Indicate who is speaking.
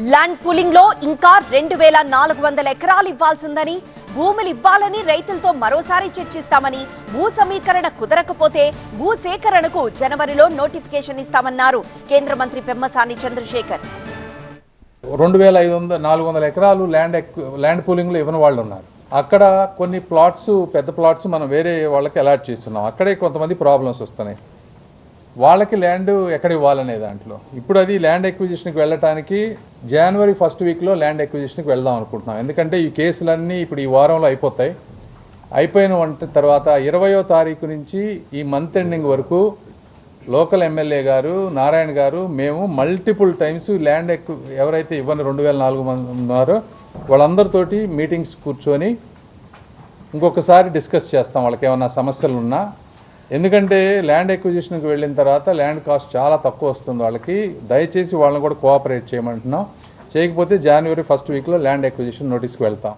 Speaker 1: Land pooling లో ఇంకా 2400 ఎకరాలు ఇవ్వాల్సిందని, భూములు ఇవ్వాలని రైతులతో మరోసారి చర్చిస్తామని, భూ సమీకరణ కుదరకపోతే భూ సేకరణకు జనవరిలో నోటిఫికేషన్ ఇస్తామన్నారు కేంద్ర మంత్రి పెమ్మసాని చంద్రశేఖర్.
Speaker 2: 2500-400 ఎకరాలు ల్యాండ్ పూలింగ్లో ఇవ్వని వాళ్ళు ఉన్నారు. అక్కడ కొన్ని ప్లాట్స్, పెద్ద ప్లాట్స్ మనం వేరే వాళ్ళకి అలాట్ చేస్తున్నాం. అక్కడే కొంతమంది ప్రాబ్లమ్స్ వస్తున్నాయి. వాళ్ళకి ల్యాండ్ ఎక్కడ ఇవ్వాలనే దాంట్లో ఇప్పుడు అది ల్యాండ్ ఎక్విజిషన్కి వెళ్ళటానికి జనవరి 1st వీక్లో ల్యాండ్ ఎక్విజిషన్కి వెళ్దాం అనుకుంటున్నాం. ఎందుకంటే ఈ కేసులన్నీ ఇప్పుడు ఈ వారంలో అయిపోతాయి. అయిపోయిన తర్వాత 20వ తారీఖు నుంచి ఈ మంత్ ఎండింగ్ వరకు లోకల్ ఎమ్మెల్యే గారు, నారాయణ గారు, మేము మల్టిపుల్ టైమ్స్ ల్యాండ్ ఎవరైతే ఇవ్వని 2400 మంది ఉన్నారో వాళ్ళందరితోటి మీటింగ్స్ కూర్చొని ఇంకొకసారి డిస్కస్ చేస్తాం వాళ్ళకి ఏమైనా సమస్యలు ఉన్నా. ఎందుకంటే ల్యాండ్ ఎక్విజిషన్కి వెళ్ళిన తర్వాత ల్యాండ్ కాస్ట్ చాలా తక్కువ వస్తుంది వాళ్ళకి. దయచేసి వాళ్ళని కూడా కోఆపరేట్ చేయమంటున్నాం. చేయకపోతే జనవరి 1st వీక్లో ల్యాండ్ ఎక్విజిషన్ నోటీస్కి వెళ్తాం.